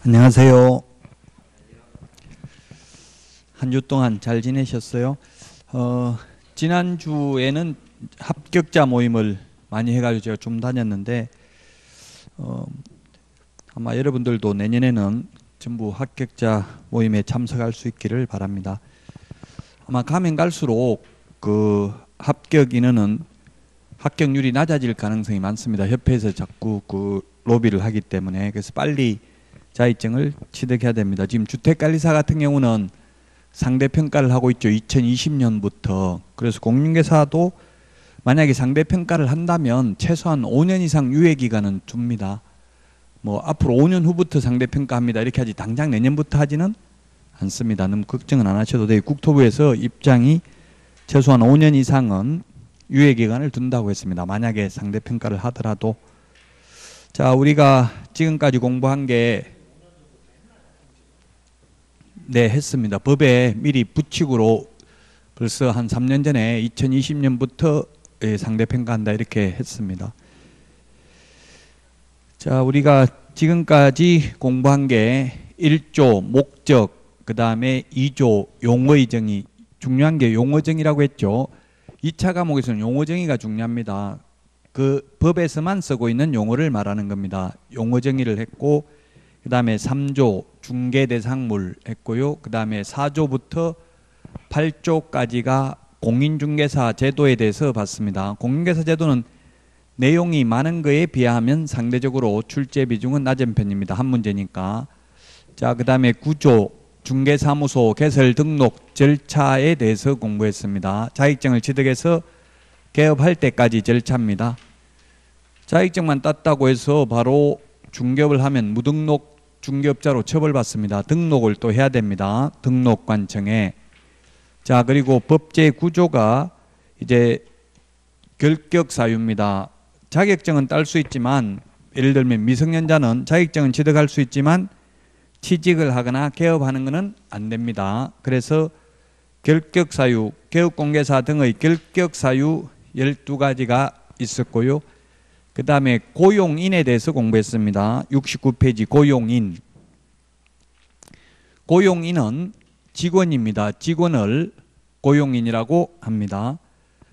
안녕하세요. 한 주 동안 잘 지내셨어요? 지난주에는 합격자 모임을 많이 해가지고 제가 좀 다녔는데 아마 여러분들도 내년에는 전부 합격자 모임에 참석할 수 있기를 바랍니다. 아마 가면 갈수록 그 합격 인원은 합격률이 낮아질 가능성이 많습니다. 협회에서 자꾸 그 로비를 하기 때문에. 그래서 빨리 자격증을 취득해야 됩니다. 지금 주택관리사 같은 경우는 상대평가를 하고 있죠. 2020년부터. 그래서 공인중개사도 만약에 상대평가를 한다면 최소한 5년 이상 유예기간은 둡니다. 뭐 앞으로 5년 후부터 상대평가합니다 이렇게 하지 당장 내년부터 하지는 않습니다. 너무 걱정은 안 하셔도 돼요. 국토부에서 입장이 최소한 5년 이상은 유예기간을 둔다고 했습니다. 만약에 상대평가를 하더라도. 자, 우리가 지금까지 공부한 게 네, 했습니다. 법에 미리 부칙으로 벌써 한 3년 전에 2020년부터 상대평가한다 이렇게 했습니다. 자, 우리가 지금까지 공부한 게 1조 목적, 그 다음에 2조 용어의 정의, 중요한 게 용어 정의라고 했죠. 2차 과목에서는 용어 정의가 중요합니다. 그 법에서만 쓰고 있는 용어를 말하는 겁니다. 용어 정의를 했고, 그 다음에 3조 중개 대상물 했고요. 그 다음에 4조부터 8조까지가 공인중개사 제도에 대해서 봤습니다. 공인중개사 제도는 내용이 많은 거에 비하면 상대적으로 출제 비중은 낮은 편입니다. 한 문제니까. 자, 그 다음에 9조 중개사무소 개설 등록 절차에 대해서 공부했습니다. 자격증을 취득해서 개업할 때까지 절차입니다. 자격증만 땄다고 해서 바로 중개업을 하면 무등록 중개업자로 처벌받습니다. 등록을 또 해야 됩니다. 등록관청에. 자, 그리고 법제 구조가 이제 결격사유입니다. 자격증은 딸 수 있지만, 예를 들면 미성년자는 자격증은 취득할 수 있지만 취직을 하거나 개업하는 것은 안 됩니다. 그래서 결격사유, 개업공개사 등의 결격사유 12가지가 있었고요. 그 다음에 고용인에 대해서 공부했습니다. 69페이지 고용인. 고용인은 직원입니다. 직원을 고용인이라고 합니다.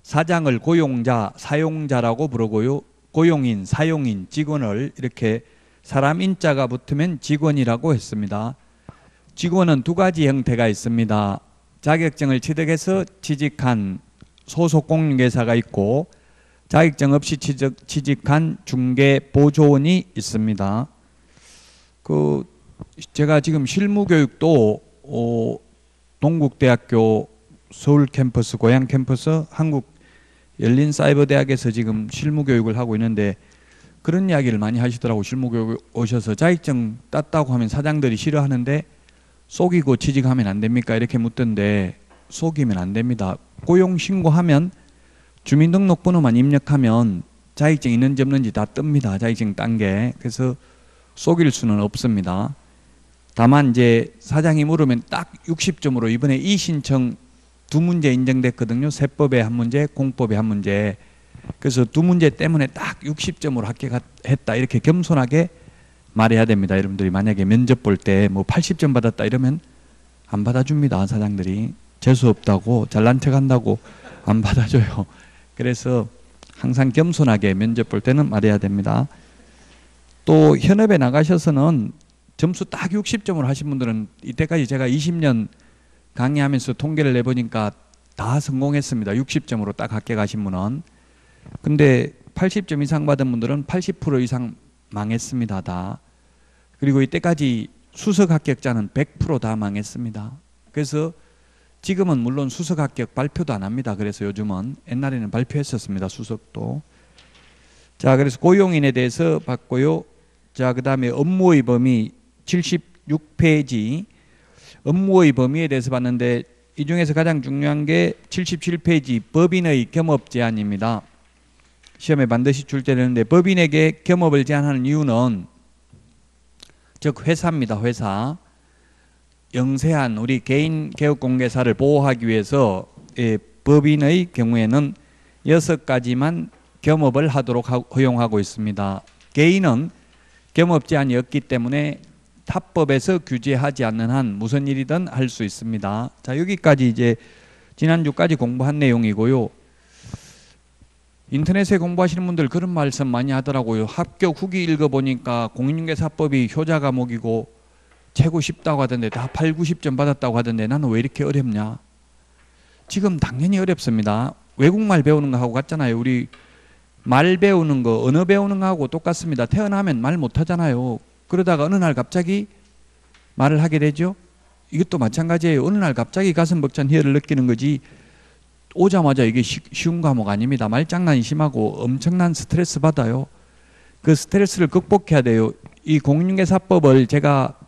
사장을 고용자, 사용자라고 부르고요. 고용인, 사용인, 직원을 이렇게 사람 인자가 붙으면 직원이라고 했습니다. 직원은 두 가지 형태가 있습니다. 자격증을 취득해서 취직한 소속 공인중개사가 있고, 자격증 없이 취직한 중개보조원이 있습니다. 제가 지금 실무교육도 동국대학교 서울 캠퍼스, 고양 캠퍼스, 한국 열린사이버대학에서 지금 실무교육을 하고 있는데 그런 이야기를 많이 하시더라고요. 실무교육 오셔서 자격증 땄다고 하면 사장들이 싫어하는데 속이고 취직하면 안 됩니까? 이렇게 묻던데 속이면 안 됩니다. 고용신고하면 주민등록번호만 입력하면 자격증 있는지 없는지 다 뜹니다. 자격증 딴 게. 그래서 속일 수는 없습니다. 다만 이제 사장이 물으면 딱 60점으로 이번에 이신청 2문제 인정됐거든요. 세법에 한 문제, 공법에 한 문제. 그래서 2문제 때문에 딱 60점으로 합격했다 이렇게 겸손하게 말해야 됩니다. 여러분들이 만약에 면접 볼 때 뭐 80점 받았다 이러면 안 받아줍니다. 사장들이. 재수없다고 잘난 척한다고 안 받아줘요. 그래서 항상 겸손하게 면접 볼 때는 말해야 됩니다. 또 현업에 나가셔서는 점수 딱 60점으로 하신 분들은 이때까지 제가 20년 강의하면서 통계를 내보니까 다 성공했습니다. 60점으로 딱 합격하신 분은. 근데 80점 이상 받은 분들은 80% 이상 망했습니다. 다. 그리고 이때까지 수석 합격자는 100% 다 망했습니다. 그래서 지금은 물론 수석 합격 발표도 안 합니다. 그래서 요즘은. 옛날에는 발표했었습니다. 수석도. 자, 그래서 고용인에 대해서 봤고요. 자, 그 다음에 업무의 범위 76페이지 업무의 범위에 대해서 봤는데 이 중에서 가장 중요한 게 77페이지 법인의 겸업 제한입니다. 시험에 반드시 출제되는데 법인에게 겸업을 제한하는 이유는 즉 회사입니다. 회사. 영세한 우리 개인 개업공개사를 보호하기 위해서 법인의 경우에는 6가지만 겸업을 하도록 허용하고 있습니다. 개인은 겸업 제한이 없기 때문에 타법에서 규제하지 않는 한 무슨 일이든 할 수 있습니다. 자, 여기까지 이제 지난주까지 공부한 내용이고요. 인터넷에 공부하시는 분들 그런 말씀 많이 하더라고요. 합격 후기 읽어보니까 공인중개사법이 효자 과목이고 최고 쉽다고 하던데 다 8, 90점 받았다고 하던데 나는 왜 이렇게 어렵냐. 지금 당연히 어렵습니다. 외국말 배우는 거하고 같잖아요. 우리 말 배우는 거, 언어 배우는 거하고 똑같습니다. 태어나면 말 못하잖아요. 그러다가 어느 날 갑자기 말을 하게 되죠. 이것도 마찬가지예요. 어느 날 갑자기 가슴 벅찬 희열을 느끼는 거지 오자마자 이게 쉬운 과목 아닙니다. 말장난이 심하고 엄청난 스트레스 받아요. 그 스트레스를 극복해야 돼요. 이 공인중개사법을 제가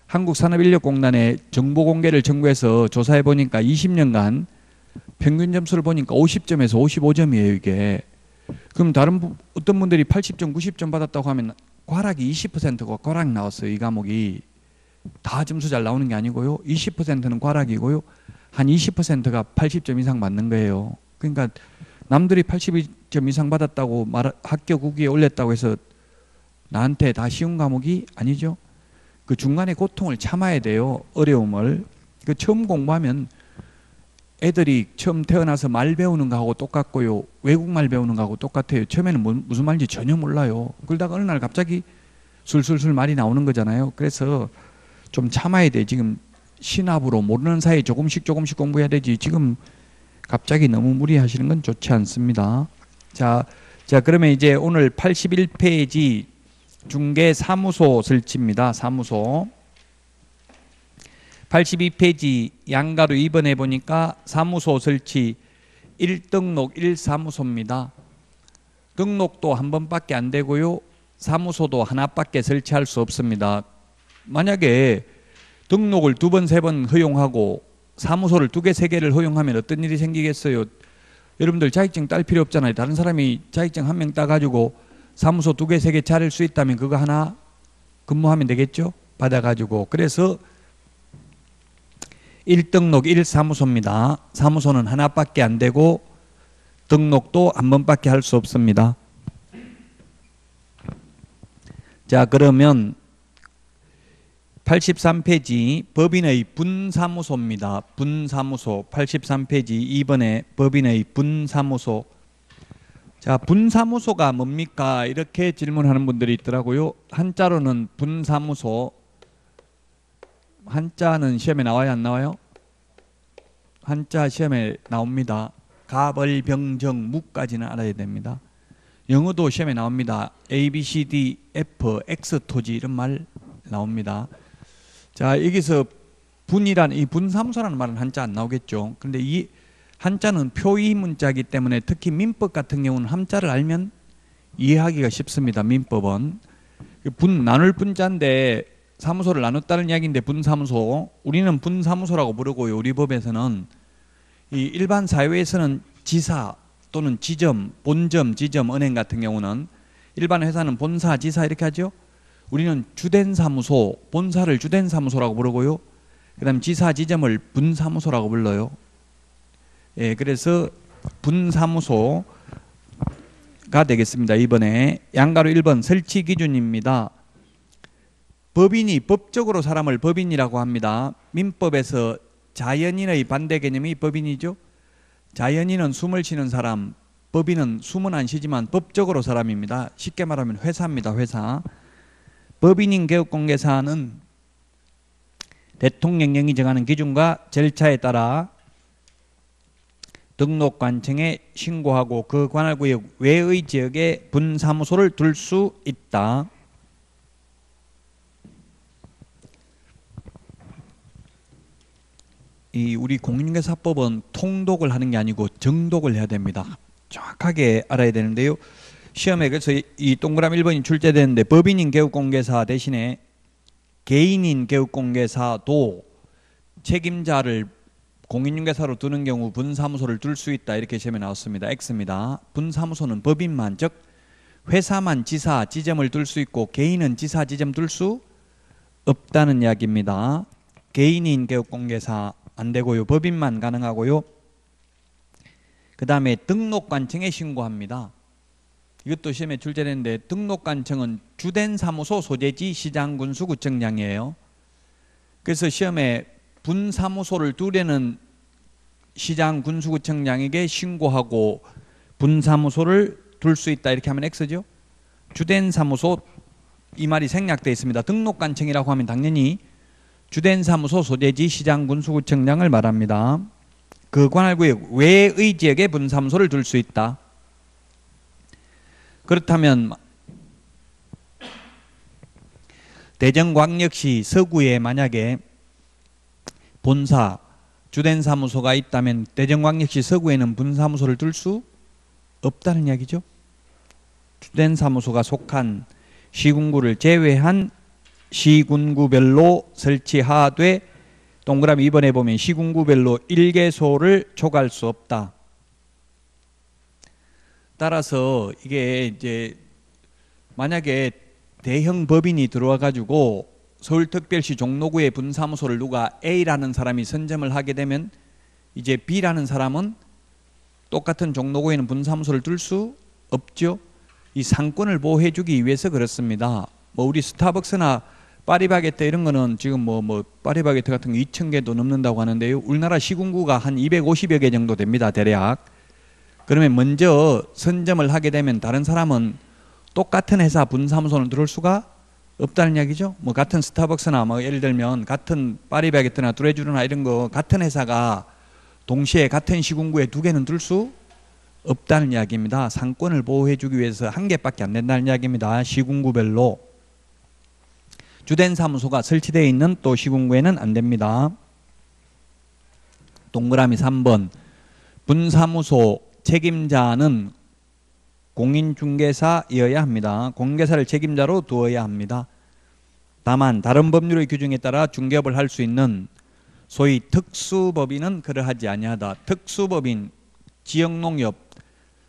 한국산업인력공단에 정보 공개를 청구해서 조사해 보니까 20년간 평균 점수를 보니까 50점에서 55점이에요, 이게. 그럼 다른 어떤 분들이 80점, 90점 받았다고 하면 과락이 20%가 과락 나왔어요, 이 과목이. 다 점수 잘 나오는 게 아니고요. 20%는 과락이고요. 한 20%가 80점 이상 맞는 거예요. 그러니까 남들이 82점 이상 받았다고 합격 후기에 올렸다고 해서 나한테 다 쉬운 과목이 아니죠. 그 중간에 고통을 참아야 돼요. 어려움을. 그 처음 공부하면 애들이 처음 태어나서 말 배우는 거하고 똑같고요. 외국말 배우는 거하고 똑같아요. 처음에는 무슨 말인지 전혀 몰라요. 그러다가 어느 날 갑자기 술술술 말이 나오는 거잖아요. 그래서 좀 참아야 돼. 지금 신압으로 모르는 사이에 조금씩 공부해야 되지. 지금 갑자기 너무 무리하시는 건 좋지 않습니다. 자 그러면 이제 오늘 81페이지 중개사무소 설치입니다. 사무소. 82페이지 양가로 2번에 보니까 사무소 설치 1등록 1사무소입니다. 등록도 한 번밖에 안 되고요. 사무소도 하나밖에 설치할 수 없습니다. 만약에 등록을 2번, 3번 허용하고 사무소를 2개, 3개를 허용하면 어떤 일이 생기겠어요? 여러분들 자격증 딸 필요 없잖아요. 다른 사람이 자격증 1명 따가지고 사무소 2개, 3개 차릴 수 있다면 그거 하나 근무하면 되겠죠? 받아가지고. 그래서 1등록 1사무소입니다. 사무소는 하나밖에 안 되고 등록도 한 번밖에 할 수 없습니다. 자, 그러면 83페이지 법인의 분사무소입니다. 분사무소 83페이지 2번에 법인의 분사무소. 자, 분사무소가 뭡니까? 이렇게 질문하는 분들이 있더라고요. 한자로는 분사무소. 한자는 시험에 나와요, 안 나와요? 한자 시험에 나옵니다. 가벌병정 무까지는 알아야 됩니다. 영어도 시험에 나옵니다. A, B, C, D, F, X, 토지 이런 말 나옵니다. 자, 여기서 분이란 이 분사무소라는 말은 한자 안 나오겠죠. 그런데 이 한자는 표의 문자이기 때문에 특히 민법 같은 경우는 한자를 알면 이해하기가 쉽습니다. 민법은 나눌 분자인데 사무소를 나눴다는 이야기인데 분사무소. 우리는 분사무소라고 부르고요. 우리 법에서는 이 일반 사회에서는 지사 또는 지점, 본점, 지점, 은행 같은 경우는 일반 회사는 본사, 지사 이렇게 하죠. 우리는 주된 사무소, 본사를 주된 사무소라고 부르고요. 그 다음 지사, 지점을 분사무소라고 불러요. 예, 그래서 분사무소가 되겠습니다. 이번에 양가로 1번 설치 기준입니다. 법인이 법적으로 사람을 법인이라고 합니다. 민법에서 자연인의 반대 개념이 법인이죠. 자연인은 숨을 쉬는 사람, 법인은 숨은 안 쉬지만 법적으로 사람입니다. 쉽게 말하면 회사입니다. 회사. 법인인 개업공개사는 대통령령이 정하는 기준과 절차에 따라 등록관청에 신고하고 그 관할구역 외의 지역에 분사무소를 둘 수 있다. 이 우리 공인중개사법은 통독을 하는 게 아니고 정독을 해야 됩니다. 정확하게 알아야 되는데요. 시험에 그래서 이 동그라미 1번이 출제되는데 법인인 개업공개사 대신에 개인인 개업공개사도 책임자를 공인중개사로 두는 경우 분사무소를 둘 수 있다. 이렇게 시험에 나왔습니다. X입니다. 분사무소는 법인만 즉 회사만 지사, 지점을 둘 수 있고 개인은 지사, 지점 둘 수 없다는 이야기입니다. 개인인 개업공개사 안 되고요. 법인만 가능하고요. 그 다음에 등록관청에 신고합니다. 이것도 시험에 출제되는데 등록관청은 주된 사무소 소재지 시장군수구청장이에요. 그래서 시험에 분사무소를 두려는 시장군수구청장에게 신고하고 분사무소를 둘 수 있다 이렇게 하면 X죠. 주된 사무소 이 말이 생략되어 있습니다. 등록관청이라고 하면 당연히 주된 사무소 소재지 시장군수구청장을 말합니다. 그 관할구역 외의 지역에 분사무소를 둘 수 있다. 그렇다면 대전광역시 서구에 만약에 본사 주된 사무소가 있다면 대전광역시 서구에는 분사무소를 둘 수 없다는 이야기죠. 주된 사무소가 속한 시군구를 제외한 시군구별로 설치하되 동그라미 2번에 보면 시군구별로 1개소를 촉할 수 없다. 따라서 이게 이제 만약에 대형 법인이 들어와 가지고 서울특별시 종로구의 분사무소를 누가 A라는 사람이 선점을 하게 되면 이제 B라는 사람은 똑같은 종로구에는 분사무소를 둘 수 없죠. 이 상권을 보호해 주기 위해서 그렇습니다. 뭐 우리 스타벅스나 파리바게뜨 이런 거는 지금 뭐 파리바게뜨 같은 거 2,000개도 넘는다고 하는데요. 우리나라 시군구가 한 250여 개 정도 됩니다. 대략. 그러면 먼저 선점을 하게 되면 다른 사람은 똑같은 회사 분사무소는 들어올 수가 없다는 이야기죠. 뭐 같은 스타벅스나 뭐 예를 들면 같은 파리바게뜨나 뚜레쥬르나 이런 거 같은 회사가 동시에 같은 시군구에 2개는 둘 수 없다는 이야기입니다. 상권을 보호해 주기 위해서 1개밖에 안 된다는 이야기입니다. 시군구별로. 주된 사무소가 설치되어 있는 또 시군구에는 안 됩니다. 동그라미 3번. 분사무소 책임자는 공인중개사여야 합니다. 공인중개사를 책임자로 두어야 합니다. 다만 다른 법률의 규정에 따라 중개업을 할 수 있는 소위 특수법인은 그러하지 아니하다. 특수법인, 지역농협,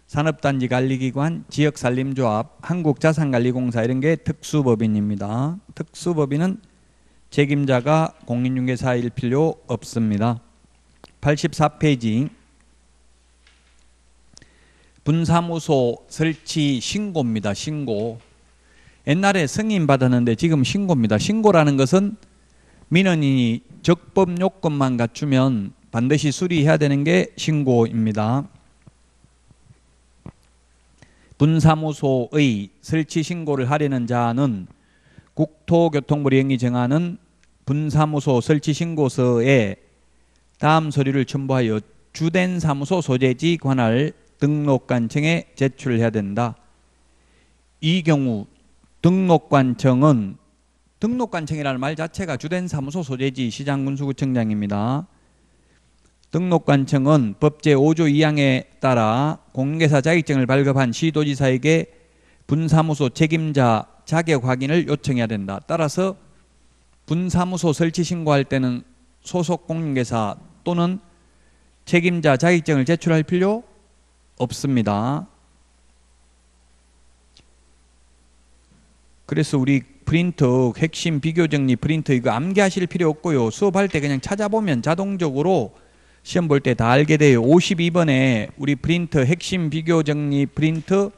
산업단지관리기관, 지역산림조합, 한국자산관리공사 이런 게 특수법인입니다. 특수법인은 책임자가 공인중개사일 필요 없습니다. 84페이지 분사무소 설치 신고입니다. 신고. 옛날에 승인 받았는데 지금 신고입니다. 신고라는 것은 민원인이 적법 요건만 갖추면 반드시 수리해야 되는 게 신고입니다. 분사무소의 설치 신고를 하려는 자는 국토교통부령이 정하는 분사무소 설치 신고서에 다음 서류를 첨부하여 주된 사무소 소재지 관할 등록관청에 제출해야 된다. 이 경우 등록관청은 등록관청이라는 말 자체가 주된 사무소 소재지 시장군수구청장입니다. 등록관청은 법 제5조 2항에 따라 공인중개사 자격증을 발급한 시도지사에게 분사무소 책임자 자격 확인을 요청해야 된다. 따라서 분사무소 설치 신고할 때는 소속 공인중개사 또는 책임자 자격증을 제출할 필요 없습니다. 그래서 우리 프린터 핵심 비교정리 프린터 이거 암기하실 필요 없고요. 수업할 때 그냥 찾아보면 자동적으로 시험 볼 때 다 알게 돼요. 52번에 우리 프린터 핵심 비교정리 프린터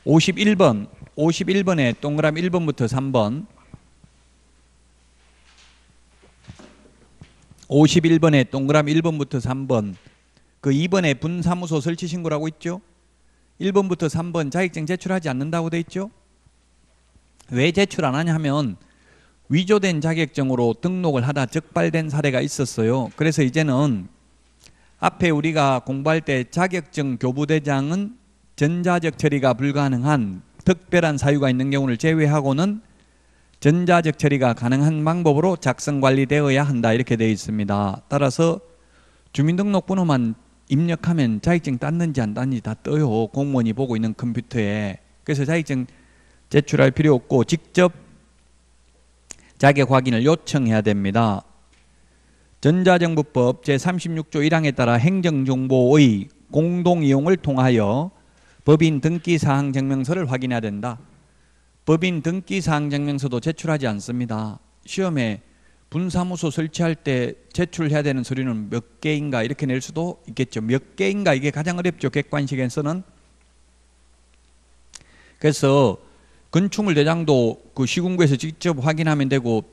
51번에 동그라미 1번부터 3번 51번에 동그라미 1번부터 3번 그 2번에 분사무소 설치 신고라고 있죠. 1번부터 3번 자격증 제출하지 않는다고 돼 있죠. 왜 제출 안 하냐 하면 위조된 자격증으로 등록을 하다 적발된 사례가 있었어요. 그래서 이제는 앞에 우리가 공부할 때 자격증 교부대장은 전자적 처리가 불가능한 특별한 사유가 있는 경우를 제외하고는 전자적 처리가 가능한 방법으로 작성관리되어야 한다 이렇게 되어 있습니다. 따라서 주민등록번호만 입력하면 자격증 땄는지 안 땄는지 다 떠요. 공무원이 보고 있는 컴퓨터에. 그래서 자격증 제출할 필요 없고 직접 자격 확인을 요청해야 됩니다. 전자정부법 제36조 1항에 따라 행정정보의 공동이용을 통하여 법인 등기사항 증명서를 확인해야 된다. 법인 등기사항 증명서도 제출하지 않습니다. 시험에 분사무소 설치할 때 제출해야 되는 서류는 몇 개인가 이렇게 낼 수도 있겠죠. 몇 개인가 이게 가장 어렵죠. 객관식에서는. 그래서 건축물 대장도 그 시군구에서 직접 확인하면 되고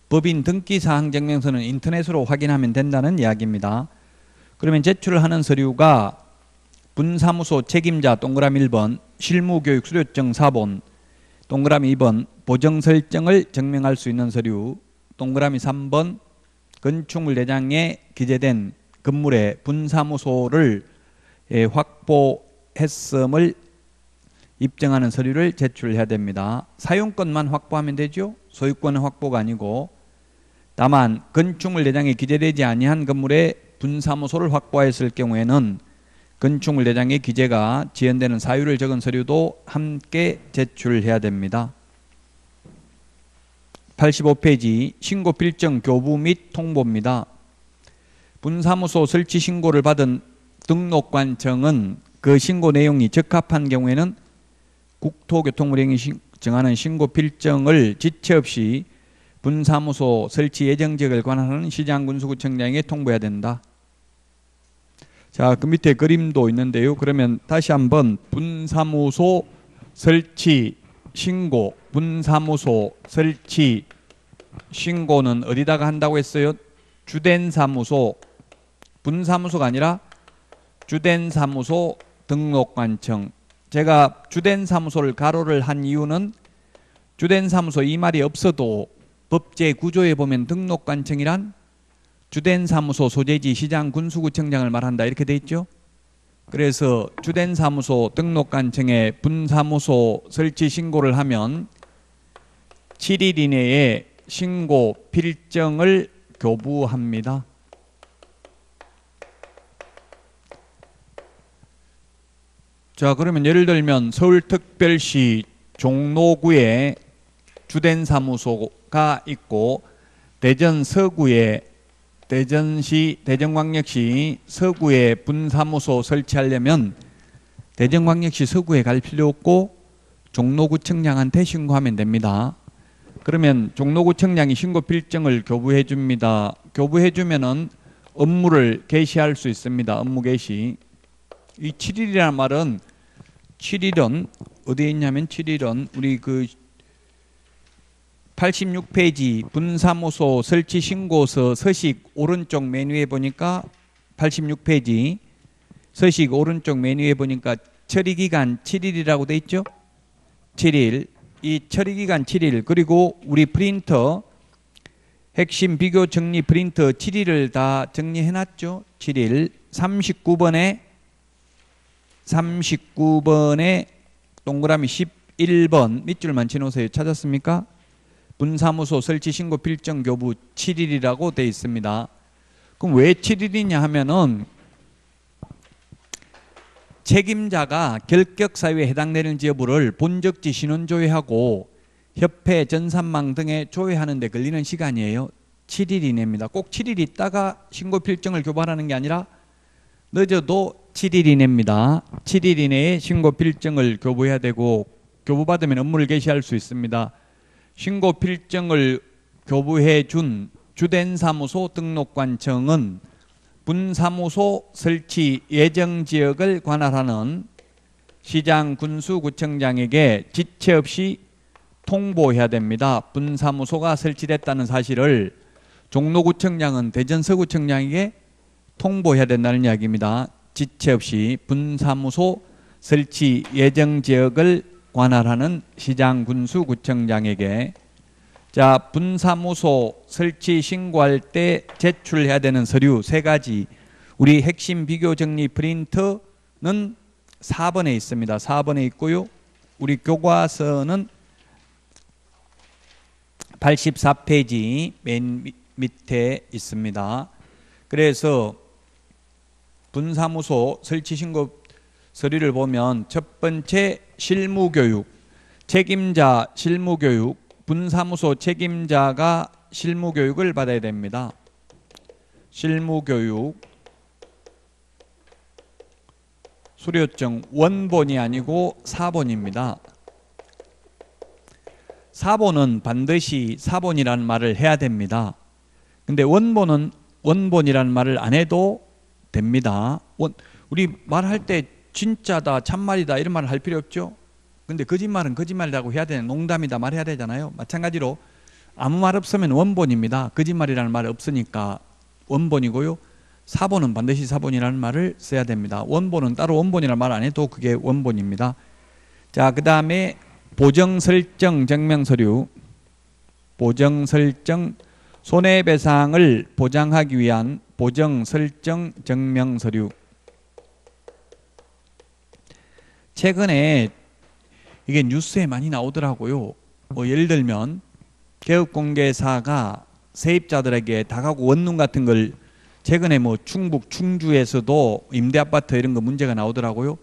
법인 등기사항 증명서는 인터넷으로 확인하면 된다는 이야기입니다. 그러면 제출하는 서류가 분사무소 책임자 동그라미 1번, 실무교육 수료증 4본, 동그라미 2번, 보정 설정을 증명할 수 있는 서류, 동그라미 3번, 건축물 대장에 기재된 건물의 분사무소를 확보했음을 입증하는 서류를 제출해야 됩니다. 사용권만 확보하면 되죠. 소유권은 확보가 아니고. 다만 건축물 대장에 기재되지 아니한 건물의 분사무소를 확보하였을 경우에는 건축물 대장의 기재가 지연되는 사유를 적은 서류도 함께 제출해야 됩니다. 85페이지 신고 필정 교부 및 통보입니다. 분사무소 설치 신고를 받은 등록관청은 그 신고 내용이 적합한 경우에는 국토교통부령이 정하는 신고 필정을 지체 없이 분사무소 설치 예정지역을 관할하는 시장군수구청장에게 통보해야 된다. 자, 그 밑에 그림도 있는데요. 그러면 다시 한번 분사무소 설치 신고, 분사무소 설치 신고는 어디다가 한다고 했어요? 주된 사무소, 분사무소가 아니라 주된 사무소 등록관청. 제가 주된 사무소를 가로를 한 이유는 주된 사무소 이 말이 없어도 법제 구조에 보면 등록관청이란 주된 사무소 소재지 시장 군수구청장을 말한다 이렇게 돼 있죠. 그래서 주된 사무소 등록관청에 분사무소 설치 신고를 하면 7일 이내에 신고 필정을 교부합니다. 자, 그러면 예를 들면 서울특별시 종로구에 주된 사무소가 있고 대전 서구에 대전광역시 서구에 분사무소 설치하려면 대전광역시 서구에 갈 필요 없고 종로구청장한테 신고하면 됩니다. 그러면 종로구청장이 신고 필정을 교부해 줍니다. 교부해 주면은 업무를 개시할 수 있습니다. 업무 개시. 이 7일이라는 말은 7일은 어디에 있냐면 7일은 우리 그 86페이지 분사무소 설치 신고서 서식 오른쪽 메뉴에 보니까 86페이지 서식 오른쪽 메뉴에 보니까 처리기간 7일이라고 돼 있죠. 7일. 이 처리기간 7일 그리고 우리 프린터 핵심 비교 정리 프린터 7일을 다 정리해놨죠. 7일 39번에 동그라미 11번 밑줄만 치놓으세요. 찾았습니까? 분사무소 설치 신고 필정 교부 7일이라고 돼 있습니다. 그럼 왜 7일이냐 하면은 책임자가 결격 사유에 해당되는지 여부를 본적지 신원 조회하고 협회 전산망 등에 조회하는 데 걸리는 시간이에요. 7일 이내입니다. 꼭 7일 있다가 신고 필정을 교부하라는 게 아니라 늦어도 7일 이내입니다. 7일 이내에 신고 필정을 교부해야 되고 교부받으면 업무를 개시할 수 있습니다. 신고 필정을 교부해 준 주된 사무소 등록관청은 분사무소 설치 예정지역을 관할하는 시장군수구청장에게 지체 없이 통보해야 됩니다. 분사무소가 설치됐다는 사실을 종로구청장은 대전서구청장에게 통보해야 된다는 이야기입니다. 지체 없이 분사무소 설치 예정지역을 관할하는 시장군수구청장에게. 자, 분사무소 설치 신고할 때 제출해야 되는 서류 3가지. 우리 핵심 비교 정리 프린터는 4번에 있습니다. 4번에 있고요. 우리 교과서는 84페이지 맨 밑에 있습니다. 그래서 분사무소 설치 신고 서류를 보면 첫 번째 실무교육, 책임자 실무교육, 분사무소 책임자가 실무교육을 받아야 됩니다. 실무교육, 수료증 원본이 아니고 사본입니다. 사본은 반드시 사본이라는 말을 해야 됩니다. 근데 원본은 원본이라는 말을 안 해도 됩니다. 우리 말할 때 진짜다, 참말이다 이런 말을 할 필요 없죠. 근데 거짓말은 거짓말이라고 해야 되는, 농담이다 말해야 되잖아요. 마찬가지로 아무 말 없으면 원본입니다. 거짓말이라는 말 없으니까 원본이고요. 사본은 반드시 사본이라는 말을 써야 됩니다. 원본은 따로 원본이라는 말 안 해도 그게 원본입니다. 자, 그 다음에 보정설정 증명서류. 보정설정, 손해배상을 보장하기 위한 보정설정 증명서류. 최근에 이게 뉴스에 많이 나오더라고요. 뭐 예를 들면 개업공개사가 세입자들에게 다가구 원룸 같은 걸, 최근에 뭐 충북 충주에서도 임대아파트 이런 거 문제가 나오더라고요.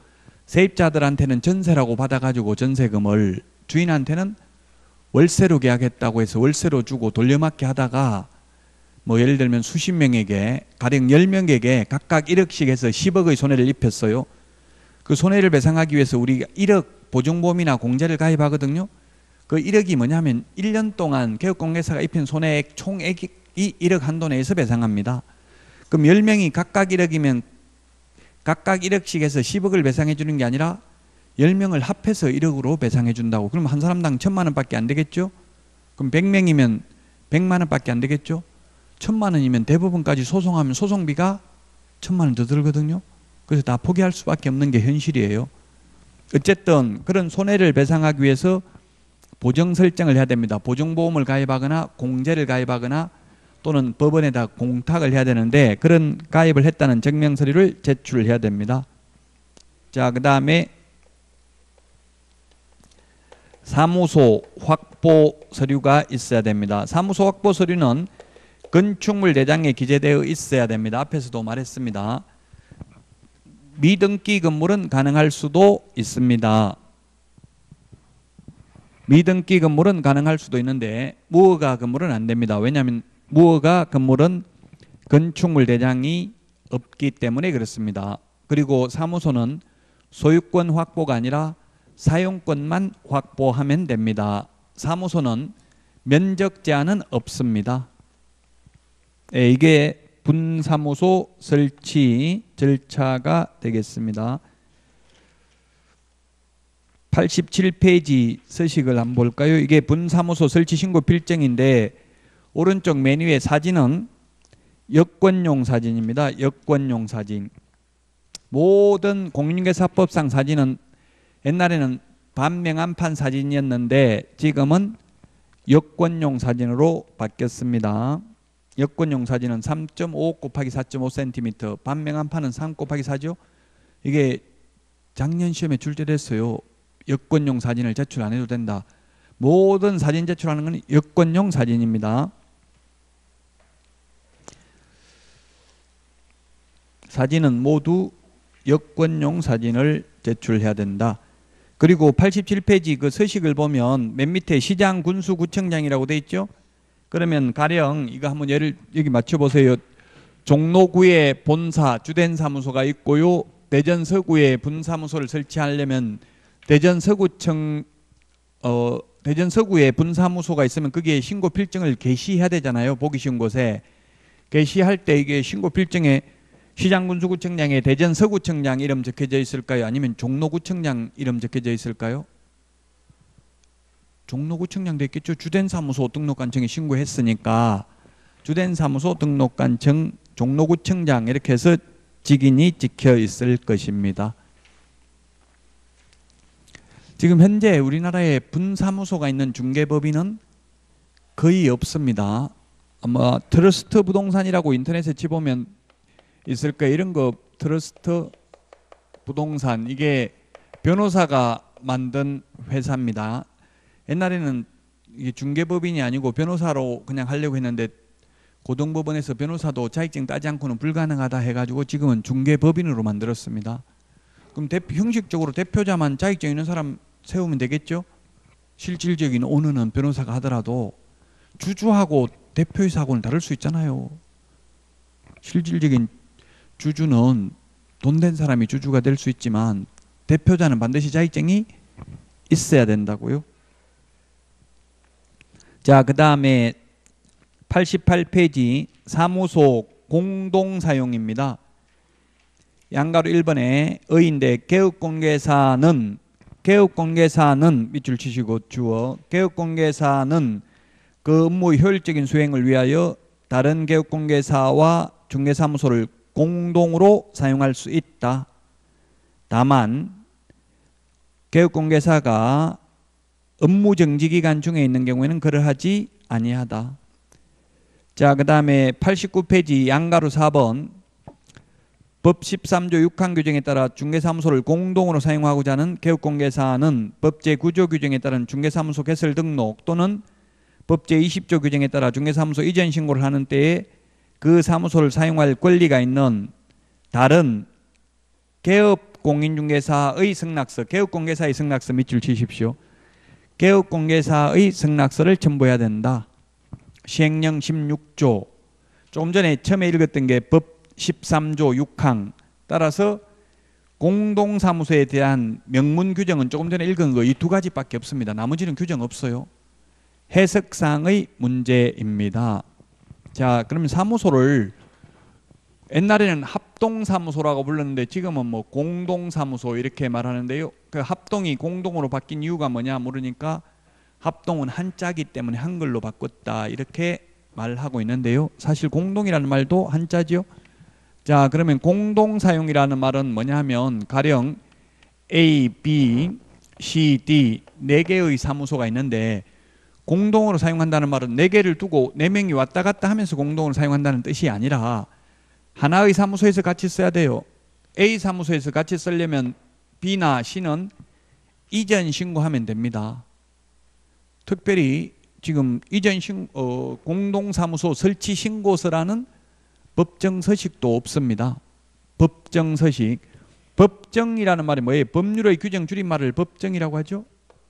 세입자들한테는 전세라고 받아가지고 전세금을, 주인한테는 월세로 계약했다고 해서 월세로 주고 돌려막기 하다가 뭐 예를 들면 수십 명에게, 가령 10명에게 각각 1억씩 해서 10억의 손해를 입혔어요. 그 손해를 배상하기 위해서 우리가 1억 보증보험이나 공제를 가입하거든요. 그 1억이 뭐냐면 1년 동안 개업공개사가 입힌 손해액 총액이 1억 한도 내에서 배상합니다. 그럼 10명이 각각 1억이면 각각 1억씩 해서 10억을 배상해 주는 게 아니라 10명을 합해서 1억으로 배상해 준다고. 그럼 한 사람당 1,000만 원밖에 안 되겠죠? 그럼 100명이면 100만 원밖에 안 되겠죠? 1,000만 원이면 대부분까지 소송하면 소송비가 1,000만 원 더 들거든요. 그래서 다 포기할 수밖에 없는 게 현실이에요. 어쨌든 그런 손해를 배상하기 위해서 보정 설정을 해야 됩니다. 보증보험을 가입하거나 공제를 가입하거나 또는 법원에다 공탁을 해야 되는데, 그런 가입을 했다는 증명서류를 제출해야 됩니다. 자, 그 다음에 사무소 확보 서류가 있어야 됩니다. 사무소 확보 서류는 건축물 대장에 기재되어 있어야 됩니다. 앞에서도 말했습니다. 미등기 건물은 가능할 수도 있습니다. 미등기 건물은 가능할 수도 있는데 무허가 건물은 안 됩니다. 왜냐하면 무허가 건물은 건축물 대장이 없기 때문에 그렇습니다. 그리고 사무소는 소유권 확보가 아니라 사용권만 확보하면 됩니다. 사무소는 면적 제한은 없습니다. 네, 이게 분사무소 설치 절차가 되겠습니다. 87페이지 서식을 한번 볼까요? 이게 분사무소 설치 신고 필증인데, 오른쪽 맨 위에 사진은 여권용 사진입니다. 여권용 사진. 모든 공인중개사법상 사진은 옛날에는 반명암판 사진이었는데 지금은 여권용 사진으로 바뀌었습니다. 여권용 사진은 3.5 곱하기 4.5cm, 반명암판은 3 곱하기 4죠. 이게 작년 시험에 출제됐어요. 여권용 사진을 제출 안 해도 된다. 모든 사진 제출하는 건 여권용 사진입니다. 사진은 모두 여권용 사진을 제출해야 된다. 그리고 87페이지 그 서식을 보면 맨 밑에 시장 군수구청장이라고 돼 있죠. 그러면 가령 이거 한번 예를 여기 맞춰 보세요. 종로구에 본사 주된 사무소가 있고요. 대전 서구에 분사무소를 설치하려면 대전 서구에 분사무소가 있으면 거기에 신고 필증을 게시해야 되잖아요. 보기 쉬운 곳에 게시할 때 이게 신고 필증에 시장군수구청장에 대전 서구청장 이름 적혀져 있을까요? 아니면 종로구청장 이름 적혀져 있을까요? 종로구청장 돼 있겠죠. 주된사무소 등록관청에 신고했으니까 주된사무소 등록관청 종로구청장 이렇게 해서 직인이 찍혀 있을 것입니다. 지금 현재 우리나라에 분사무소가 있는 중개법인은 거의 없습니다. 아마 트러스트 부동산이라고 인터넷에 치보면 있을 거예요. 이런 거 트러스트 부동산, 이게 변호사가 만든 회사입니다. 옛날에는 이게 중개법인이 아니고 변호사로 그냥 하려고 했는데 고등법원에서 변호사도 자격증 따지 않고는 불가능하다 해가지고 지금은 중개법인으로 만들었습니다. 그럼 형식적으로 대표자만 자격증 있는 사람 세우면 되겠죠? 실질적인 오너는 변호사가 하더라도 주주하고 대표이사하고는 다를 수 있잖아요. 실질적인 주주는 돈 된 사람이 주주가 될 수 있지만 대표자는 반드시 자격증이 있어야 된다고요. 자, 그 다음에 88페이지 사무소 공동사용입니다. 양가로 1번에 의인대 개업공개사는 개업공개사는 밑줄 치시고 주어 개업공개사는 그 업무의 효율적인 수행을 위하여 다른 개업공개사와 중개사무소를 공동으로 사용할 수 있다. 다만 개업공개사가 업무 정지 기간 중에 있는 경우에는 그러하지 아니하다. 자, 그 다음에 89페이지 양가로 4번 법 13조 6항 규정에 따라 중개사무소를 공동으로 사용하고자 하는 개업공개사는 법제 구조 규정에 따른 중개사무소 개설 등록 또는 법제 20조 규정에 따라 중개사무소 이전 신고를 하는 때에 그 사무소를 사용할 권리가 있는 다른 개업공인중개사의 승낙서, 개업공개사의 승낙서 밑줄 치십시오. 개업공개사의 승낙서를 첨부해야 된다. 시행령 16조 조금 전에 처음에 읽었던 게 법 13조 6항 따라서 공동사무소에 대한 명문 규정은 조금 전에 읽은 거 이 두 가지밖에 없습니다. 나머지는 규정 없어요. 해석상의 문제입니다. 자, 그러면 사무소를 옛날에는 합동사무소라고 불렀는데 지금은 뭐 공동사무소 이렇게 말하는데요. 그 합동이 공동으로 바뀐 이유가 뭐냐 물으니까 합동은 한자기 때문에 한글로 바꿨다 이렇게 말하고 있는데요. 사실 공동이라는 말도 한자죠. 자, 그러면 공동사용이라는 말은 뭐냐 하면 가령 A, B, C, D 4개의 사무소가 있는데 공동으로 사용한다는 말은 4개를 두고 4명이 왔다 갔다 하면서 공동으로 사용한다는 뜻이 아니라 하나의 사무소에서 같이 써야 돼요. A 사무소에서 같이 쓰려면 B나 C는 이전 신고하면 됩니다. 특별히 지금 이전 공동사무소 설치 신고서라는 법정서식도 없습니다. 법정서식. 법정이라는 말이 뭐예요? 법률의 규정 줄임말을 법정이라고 하죠.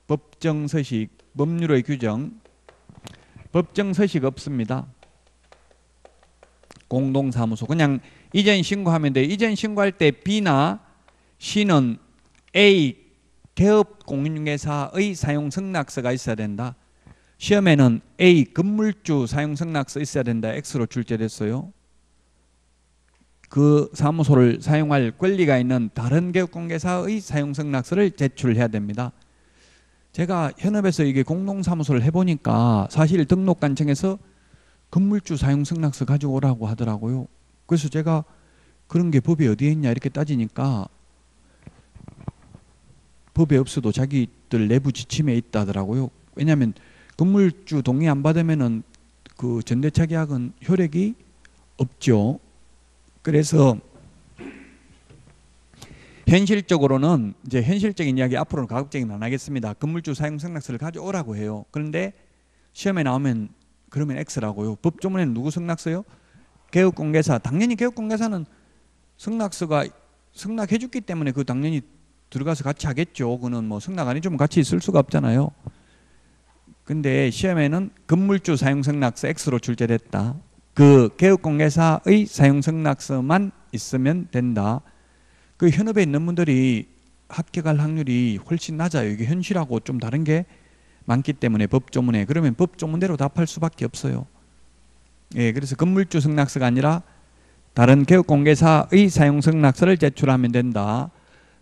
법정서식, 법률의 규정. 법정서식 없습니다. 공동사무소. 그냥 이전 신고하면 돼. 이전 신고할 때 B나 C는 A 개업공인중개사의 사용승낙서가 있어야 된다. 시험에는 A 건물주 사용승낙서 있어야 된다. X로 출제됐어요. 그 사무소를 사용할 권리가 있는 다른 개업공개사의 사용승낙서를 제출해야 됩니다. 제가 현업에서 이게 공동사무소를 해보니까 사실 등록관청에서 건물주 사용승낙서 가지고 오라고 하더라고요. 그래서 제가 그런 게 법에 어디에 있냐 이렇게 따지니까 법에 없어도 자기들 내부 지침에 있다 하더라고요. 왜냐하면 건물주 동의 안 받으면은 그 전대차 계약은 효력이 없죠. 그래서 현실적으로는 이제 현실적인 이야기 앞으로는 가급적이면 안 하겠습니다. 건물주 사용승낙서를 가져오라고 해요. 그런데 시험에 나오면 그러면 X라고요. 법조문에는 누구 승낙서요? 개업공개사. 당연히 개업공개사는 승낙서가 승낙해줬기 때문에 그 당연히 들어가서 같이 하겠죠. 그는 뭐 승낙 안 해주면 같이 있을 수가 없잖아요. 근데 시험에는 건물주 사용승낙서 X로 출제됐다. 그 개업공개사의 사용승낙서만 있으면 된다. 그 현업에 있는 분들이 합격할 확률이 훨씬 낮아요. 이게 현실하고 좀 다른 게 많기 때문에 법조문에. 그러면 법조문대로 답할 수밖에 없어요. 예, 그래서 건물주 승낙서가 아니라 다른 개업공개사의 사용승낙서를 제출하면 된다.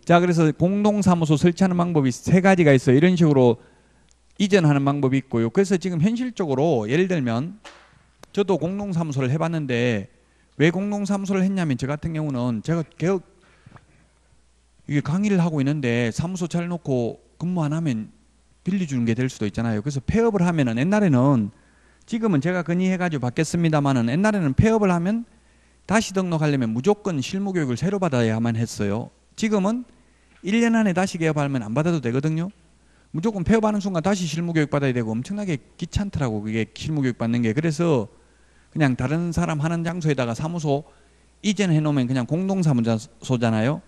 자, 그래서 공동사무소 설치하는 방법이 3가지가 있어요. 이런 식으로 이전하는 방법이 있고요. 그래서 지금 현실적으로 예를 들면 저도 공동사무소를 해봤는데 왜 공동사무소를 했냐면 저 같은 경우는 제가 이게 강의를 하고 있는데 사무소 차려놓고 근무 안 하면 빌려주는 게 될 수도 있잖아요. 그래서 폐업을 하면은 옛날에는 지금은 제가 건의해가지고 받겠습니다만은 옛날에는 폐업을 하면 다시 등록하려면 무조건 실무교육을 새로 받아야만 했어요. 지금은 1년 안에 다시 개업하면 안 받아도 되거든요. 무조건 폐업하는 순간 다시 실무교육 받아야 되고 엄청나게 귀찮더라고 그게 실무교육 받는 게. 그래서 그냥 다른 사람 하는 장소에다가 사무소 이전해 놓으면 그냥 공동사무소잖아요.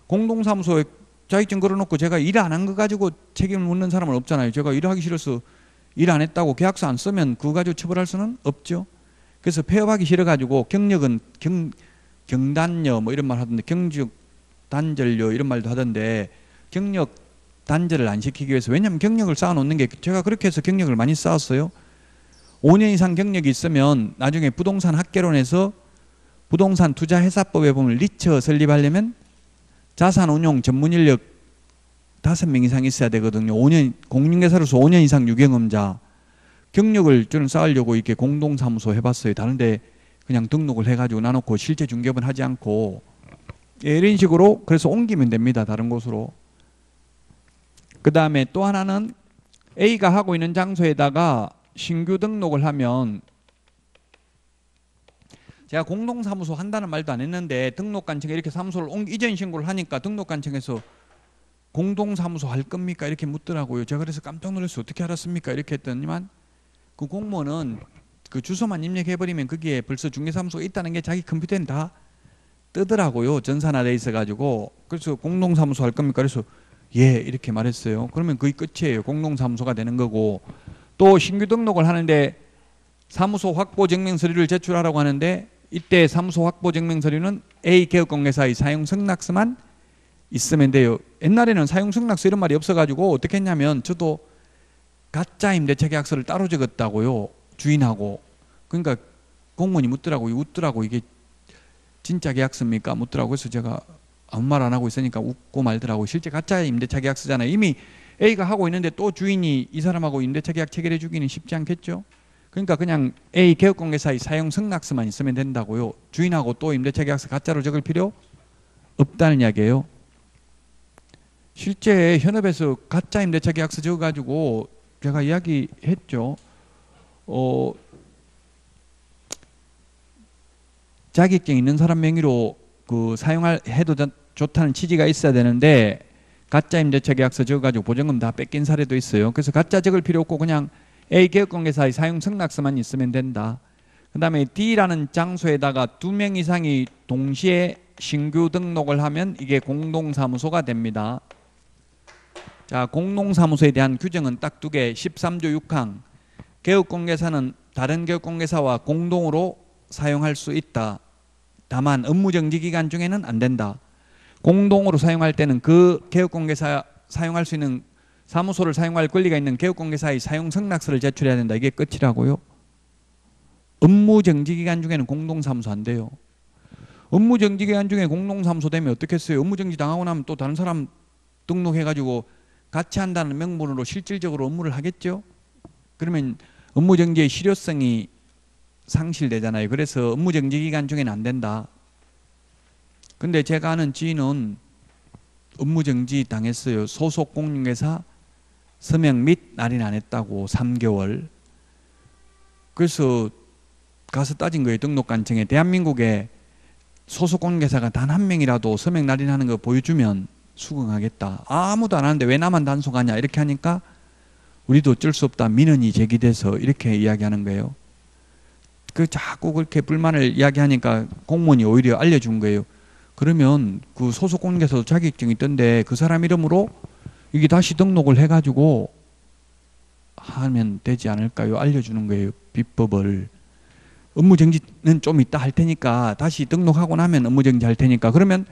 공동사무소에 자격증 걸어놓고 제가 일 안 한 거 가지고 책임을 묻는 사람은 없잖아요. 제가 일하기 싫어서 일 안 했다고 계약서 안 쓰면 그거 가지고 처벌할 수는 없죠. 그래서 폐업하기 싫어가지고 경력은 경단료 뭐 이런 말 하던데 경직 단절료 이런 말도 하던데 경력 단절을 안 시키기 위해서. 왜냐하면 경력을 쌓아놓는 게 제가 그렇게 해서 경력을 많이 쌓았어요. 5년 이상 경력이 있으면 나중에 부동산 학개론에서 부동산 투자회사법에 보면 리처 설립하려면 자산운용 전문인력 5명 이상 있어야 되거든요. 5년 공인중개사로서 5년 이상 유경험자. 경력을 저는 쌓으려고 이렇게 공동사무소 해봤어요. 다른데 그냥 등록을 해가지고 나놓고 실제 중개업은 하지 않고, 예, 이런 식으로 그래서 옮기면 됩니다. 다른 곳으로. 그 다음에 또 하나는 A가 하고 있는 장소에다가 신규 등록을 하면, 제가 공동사무소 한다는 말도 안 했는데 등록관청에 이렇게 사무소를 이전 신고를 하니까 등록관청에서 공동사무소 할 겁니까? 이렇게 묻더라고요. 제가 그래서 깜짝 놀랐어요. 어떻게 알았습니까? 이렇게 했더니만 그 공무원은 그 주소만 입력해버리면 거기에 벌써 중개사무소가 있다는 게 자기 컴퓨터에는 다 뜨더라고요. 전산화돼 있어가지고. 그래서 공동사무소 할 겁니까? 그래서 예, 이렇게 말했어요. 그러면 거의 끝이에요. 공동사무소가 되는 거고. 또 신규 등록을 하는데 사무소 확보 증명 서류를 제출하라고 하는데, 이때 사무소 확보 증명 서류는 A 개업공개사의 사용 승낙서만 있으면 돼요. 옛날에는 사용 승낙서 이런 말이 없어가지고 어떻게 했냐면, 저도 가짜 임대차 계약서를 따로 적었다고요. 주인하고. 그러니까 공무원이 묻더라고요. 웃더라고. 이게 진짜 계약서입니까? 묻더라고요. 그래서 제가 아무 말 안 하고 있으니까 웃고 말더라고요. 실제 가짜 임대차 계약서잖아요. 이미 A가 하고 있는데 또 주인이 이 사람하고 임대차 계약 체결해 주기는 쉽지 않겠죠. 그러니까 그냥 A 개업공개사의 사용 승낙서만 있으면 된다고요. 주인하고 또 임대차 계약서 가짜로 적을 필요 없다는 이야기예요. 실제 현업에서 가짜 임대차 계약서 적어가지고 제가 이야기했죠. 자격증 있는 사람 명의로 그 해도 좋다는 취지가 있어야 되는데, 가짜 임대차 계약서 적어가지고 보증금 다 뺏긴 사례도 있어요. 그래서 가짜 적을 필요 없고 그냥 A 개업공개사의 사용 승낙서만 있으면 된다. 그 다음에 D라는 장소에다가 2명 이상이 동시에 신규 등록을 하면 이게 공동사무소가 됩니다. 자, 공동사무소에 대한 규정은 딱 2개. 13조 6항. 개업공개사는 다른 개업공개사와 공동으로 사용할 수 있다. 다만 업무정지기간 중에는 안 된다. 공동으로 사용할 때는 그 개업공개사 사용할 수 있는 사무소를 사용할 권리가 있는 개업공개사의 사용 승낙서를 제출해야 된다. 이게 끝이라고요. 업무정지기간 중에는 공동사무소 안 돼요. 업무정지기간 중에 공동사무소 되면 어떻겠어요? 업무정지 당하고 나면 또 다른 사람 등록해가지고 같이 한다는 명분으로 실질적으로 업무를 하겠죠. 그러면 업무정지의 실효성이 상실되잖아요. 그래서 업무정지기간 중에는 안 된다. 근데 제가 아는 지인은 업무정지 당했어요. 소속 공인중개사 서명 및 날인 안 했다고 3개월. 그래서 가서 따진 거예요. 등록관청에. 대한민국에 소속 공인중개사가 단 한 명이라도 서명 날인하는 거 보여주면 수긍하겠다. 아무도 안 하는데 왜 나만 단속하냐 이렇게 하니까 우리도 어쩔 수 없다. 민원이 제기돼서 이렇게 이야기하는 거예요. 그 자꾸 그렇게 불만을 이야기하니까 공무원이 오히려 알려준 거예요. 그러면 그 소속 공인중개사도 자격증이 있던데 그 사람 이름으로 이게 다시 등록을 해가지고 하면 되지 않을까요? 알려주는 거예요. 비법을. 업무정지는 좀 이따 할 테니까 다시 등록하고 나면 업무정지 할 테니까. 그러면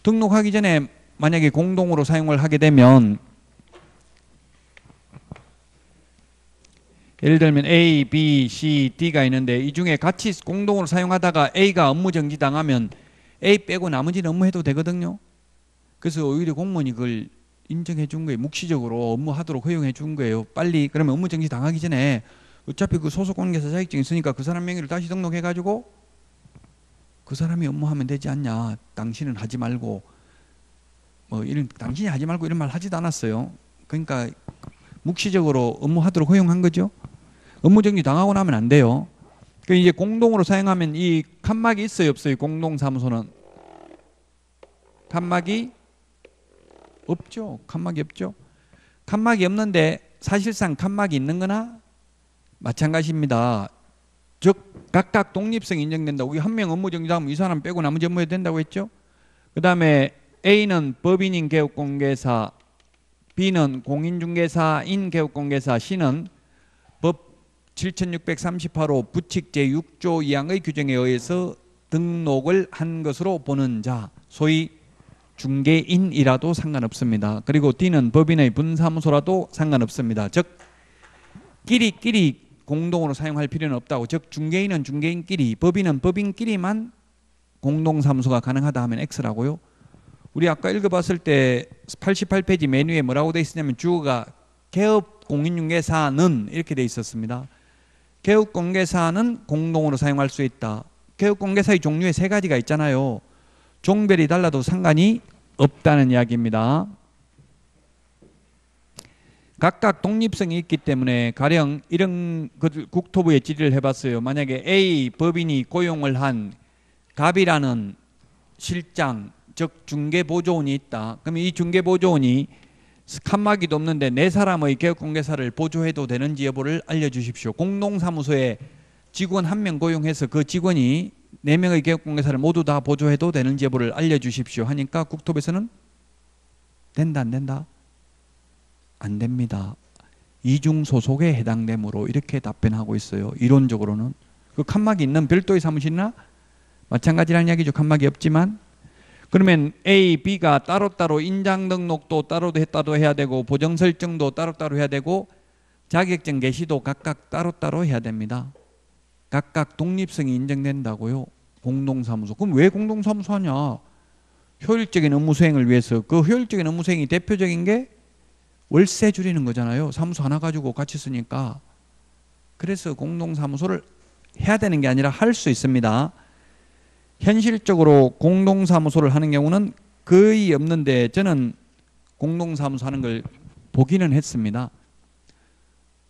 등록하기 전에 만약에 공동으로 사용을 하게 되면 예를 들면 A, B, C, D가 있는데 이 중에 같이 공동으로 사용하다가 A가 업무정지 당하면 A 빼고 나머지는 업무해도 되거든요. 그래서 오히려 공무원이 그걸 인정해 준 거예요. 묵시적으로 업무하도록 허용해 준 거예요. 빨리. 그러면 업무정지 당하기 전에 어차피 그 소속 공인중개사 자격증이 있으니까 그 사람 명의를 다시 등록해가지고 그 사람이 업무하면 되지 않냐. 당신은 하지 말고 뭐 이런 당신이 하지 말고 이런 말 하지도 않았어요. 그러니까 묵시적으로 업무하도록 허용한 거죠. 업무정지 당하고 나면 안 돼요. 그 이제 공동으로 사용하면 이 칸막이 있어요, 없어요? 공동사무소는 칸막이 없죠. 칸막이 없죠. 칸막이 없는데 사실상 칸막이 있는 거나 마찬가지입니다. 즉 각각 독립성이 인정된다고. 한 명 업무정지하면 이 사람 빼고 나머지 업무해도 된다고 했죠. 그 다음에 A는 법인인 개업공개사, B는 공인중개사인 개업공개사, C는 법 7638호 부칙 제6조 2항의 규정에 의해서 등록을 한 것으로 보는 자, 소위 중개인이라도 상관없습니다. 그리고 D는 법인의 분사무소라도 상관없습니다. 즉 끼리끼리 공동으로 사용할 필요는 없다고. 즉 중개인은 중개인끼리, 법인은 법인끼리만 공동사무소가 가능하다 하면 X라고요. 우리 아까 읽어봤을 때 88페이지 메뉴에 뭐라고 돼 있었냐면 주어가 개업 공인중개사는 이렇게 돼 있었습니다. 개업 공개사는 공동으로 사용할 수 있다. 개업 공개사의 종류에 세 가지가 있잖아요. 종별이 달라도 상관이 없다는 이야기입니다. 각각 독립성이 있기 때문에 가령 이런 국토부에 질의를 해봤어요. 만약에 A 법인이 고용을 한 갑이라는 실장, 즉 중개보조원이 있다. 그럼 이 중개보조원이 칸막이도 없는데 네 사람의 개업공개사를 보조해도 되는지 여부를 알려주십시오. 공동사무소에 직원 한 명 고용해서 그 직원이 4명의 개업공개사를 모두 다 보조해도 되는지 여부를 알려주십시오 하니까 국토부에서는 된다 안 된다? 안 됩니다. 이중소속에 해당되므로 이렇게 답변하고 있어요. 이론적으로는. 그 칸막이 있는 별도의 사무실이나 마찬가지라는 이야기죠. 칸막이 없지만. 그러면 A, B가 따로따로 인장 등록도 따로 해야 되고 보정 설정도 따로따로 해야 되고 자격증 개시도 각각 따로따로 해야 됩니다. 각각 독립성이 인정된다고요. 공동사무소. 그럼 왜 공동사무소 하냐? 효율적인 업무 수행을 위해서. 그 효율적인 업무 수행이 대표적인 게 월세 줄이는 거잖아요. 사무소 하나 가지고 같이 쓰니까. 그래서 공동사무소를 해야 되는 게 아니라 할 수 있습니다. 현실적으로 공동사무소를 하는 경우는 거의 없는데 저는 공동사무소 하는 걸 보기는 했습니다.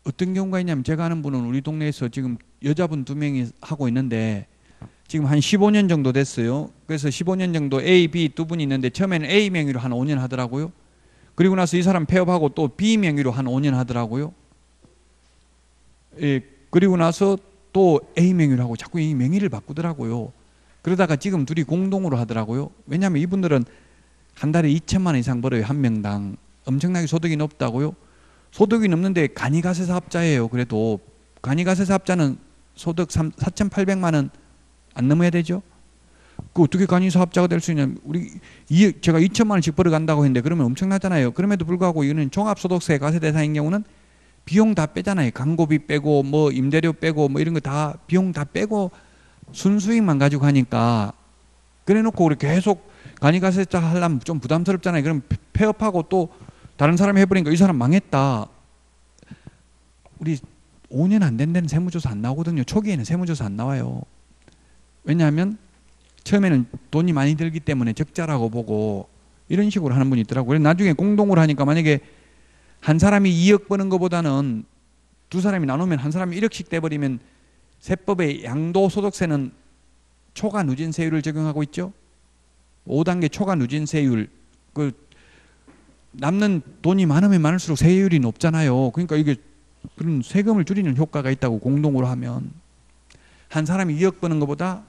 어떤 경우가 있냐면 제가 아는 분은 우리 동네에서 지금 여자분 2명이 하고 있는데 지금 한 15년 정도 됐어요. 그래서 15년 정도 A, B 2분이 있는데 처음에는 A 명의로 한 5년 하더라고요. 그리고 나서 이 사람 폐업하고 또 B 명의로 한 5년 하더라고요. 예, 그리고 나서 또 A 명의로 하고 자꾸 이 명의를 바꾸더라고요. 그러다가 지금 둘이 공동으로 하더라고요. 왜냐하면 이분들은 한 달에 2천만 원 이상 벌어요. 한 명당. 엄청나게 소득이 높다고요. 소득이 높는데 간이가세 사업자예요. 그래도 간이가세 사업자는 소득 4,800만 원 안 넘어야 되죠. 그 어떻게 간이사업자가 될 수 있냐. 제가 2천만 원씩 벌어간다고 했는데 그러면 엄청나잖아요. 그럼에도 불구하고 이거는 종합소득세 과세 대상인 경우는 비용 다 빼잖아요. 광고비 빼고 뭐 임대료 빼고 뭐 이런 거 다 비용 다 빼고 순수익만 가지고 하니까 그래놓고 우리 계속 간이가세자 하려면 좀 부담스럽잖아요. 그럼 폐업하고 또 다른 사람이 해버리니까 이 사람 망했다. 우리 5년 안 된 데는 세무조사 안 나오거든요. 초기에는 세무조사 안 나와요. 왜냐하면 처음에는 돈이 많이 들기 때문에 적자라고 보고 이런 식으로 하는 분이 있더라고요. 그래서 나중에 공동으로 하니까 만약에 한 사람이 2억 버는 것보다는 두 사람이 나누면 한 사람이 1억씩 돼버리면 세법의 양도소득세는 초과 누진세율을 적용하고 있죠. 5단계 초과 누진세율. 그 남는 돈이 많으면 많을수록 세율이 높잖아요. 그러니까 이게 그런 세금을 줄이는 효과가 있다고 공동으로 하면. 한 사람이 2억 버는 것보다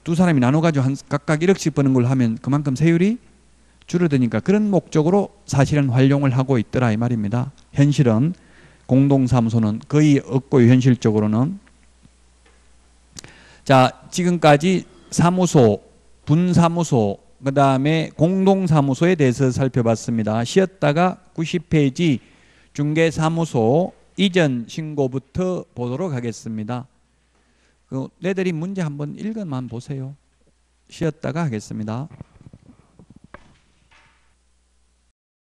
두 사람이 나눠가지고 각각 1억씩 버는 걸 하면 그만큼 세율이 줄어드니까 그런 목적으로 사실은 활용을 하고 있더라 이 말입니다. 현실은 공동사무소는 거의 없고요. 현실적으로는. 자, 지금까지 사무소, 분사무소, 그 다음에 공동사무소에 대해서 살펴봤습니다. 쉬었다가 90페이지 중개사무소 이전 신고부터 보도록 하겠습니다. 내들이 문제 한번 읽어만 보세요. 쉬었다가 하겠습니다.